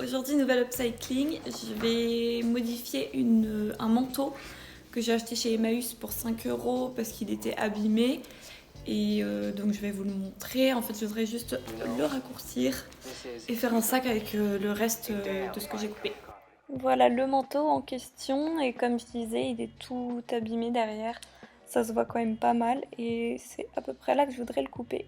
Aujourd'hui, nouvelle upcycling. Je vais modifier un manteau que j'ai acheté chez Emmaüs pour 5 € parce qu'il était abîmé. Et donc je vais vous le montrer. En fait, je voudrais juste le raccourcir et faire un sac avec le reste de ce que j'ai coupé. Voilà le manteau en question. Et comme je disais, il est tout abîmé derrière. Ça se voit quand même pas mal. Et c'est à peu près là que je voudrais le couper.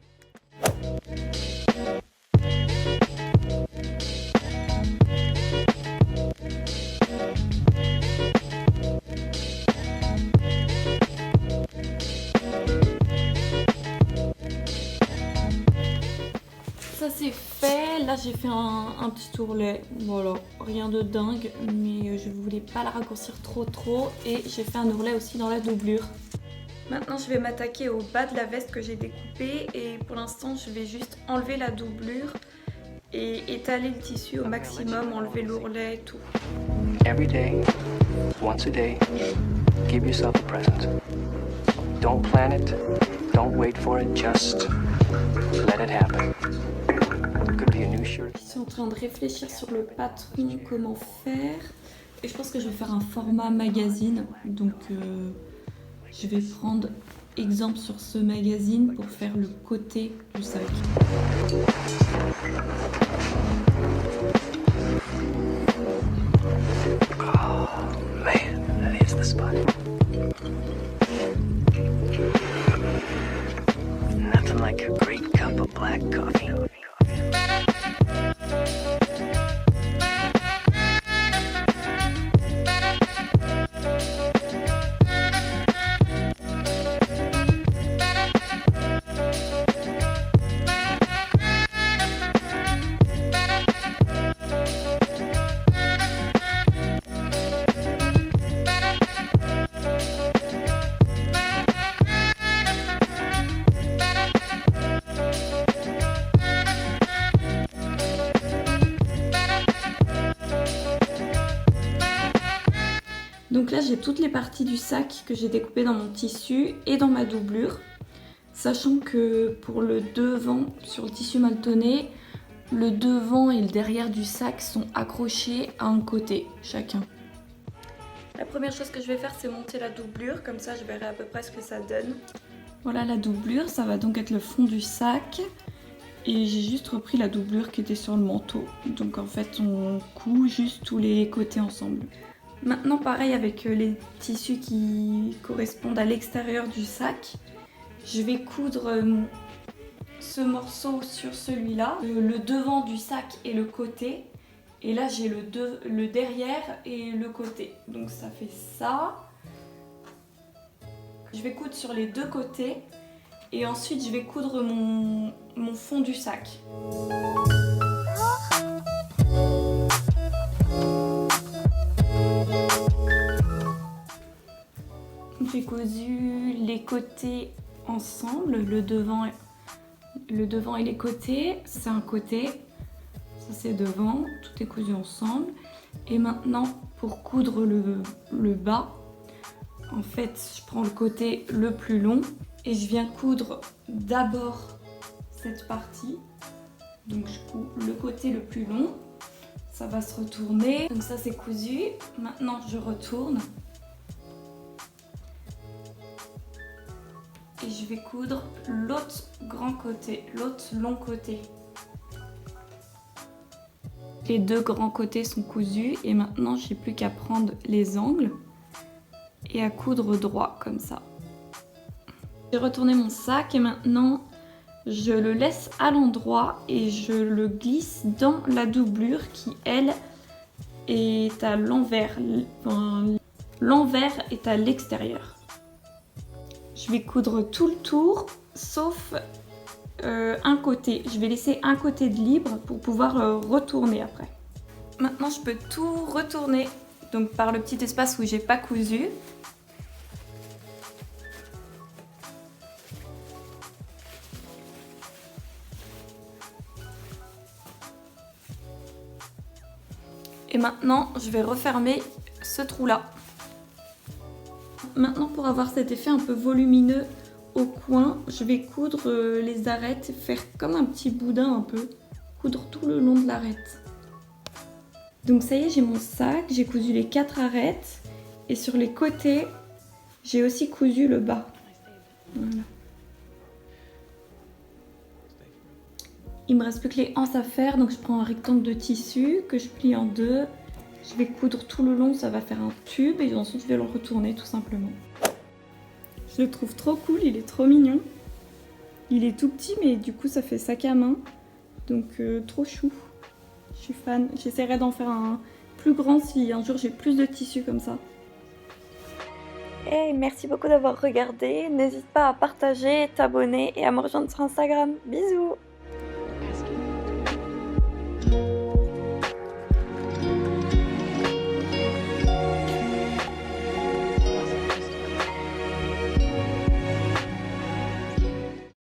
Ça c'est fait, là j'ai fait un petit ourlet, voilà, rien de dingue, mais je voulais pas la raccourcir trop et j'ai fait un ourlet aussi dans la doublure. Maintenant je vais m'attaquer au bas de la veste que j'ai découpée et pour l'instant je vais juste enlever la doublure et étaler le tissu au maximum, enlever l'ourlet et tout. Every day, once a day, give yourself a present. Don't plan it, don't wait for it, just let it happen. Je suis en train de réfléchir sur le patron, comment faire. Et je pense que je vais faire un format magazine. Donc je vais prendre exemple sur ce magazine pour faire le côté du sac. Oh man, that is the spot. Nothing like a great cup of black coffee. Donc là j'ai toutes les parties du sac que j'ai découpées dans mon tissu et dans ma doublure. Sachant que pour le devant, sur le tissu maltonné, le devant et le derrière du sac sont accrochés à un côté chacun. La première chose que je vais faire c'est monter la doublure, comme ça je verrai à peu près ce que ça donne. Voilà la doublure, ça va donc être le fond du sac. Et j'ai juste repris la doublure qui était sur le manteau. Donc en fait on coud juste tous les côtés ensemble. Maintenant pareil avec les tissus qui correspondent à l'extérieur du sac, je vais coudre ce morceau sur celui-là, le devant du sac et le côté, et là j'ai le derrière et le côté, donc ça fait ça. Je vais coudre sur les deux côtés et ensuite je vais coudre mon fond du sac. J'ai cousu les côtés ensemble, le devant et les côtés, c'est un côté, ça c'est devant, tout est cousu ensemble. Et maintenant pour coudre le bas, en fait je prends le côté le plus long et je viens coudre d'abord cette partie. Donc je couds le côté le plus long, ça va se retourner, donc ça c'est cousu. Maintenant je retourne. Et je vais coudre l'autre grand côté, l'autre long côté. Les deux grands côtés sont cousus et maintenant j'ai plus qu'à prendre les angles et à coudre droit comme ça. J'ai retourné mon sac et maintenant je le laisse à l'endroit et je le glisse dans la doublure qui elle est à l'envers. Enfin, l'envers est à l'extérieur. Je vais coudre tout le tour, sauf un côté. Je vais laisser un côté de libre pour pouvoir retourner après. Maintenant, je peux tout retourner, donc par le petit espace où j'ai pas cousu. Et maintenant, je vais refermer ce trou-là. Maintenant, pour avoir cet effet un peu volumineux au coin, je vais coudre les arêtes, faire comme un petit boudin un peu, coudre tout le long de l'arête. Donc ça y est, j'ai mon sac, j'ai cousu les 4 arêtes et sur les côtés, j'ai aussi cousu le bas. Voilà. Il me reste plus que les anses à faire, donc je prends un rectangle de tissu que je plie en deux. Je vais coudre tout le long, ça va faire un tube et ensuite je vais le retourner tout simplement. Je le trouve trop cool, il est trop mignon. Il est tout petit mais du coup ça fait sac à main, donc trop chou. Je suis fan, j'essaierai d'en faire un plus grand si un jour j'ai plus de tissu comme ça. Hey, merci beaucoup d'avoir regardé, n'hésite pas à partager, t'abonner et à me rejoindre sur Instagram. Bisous!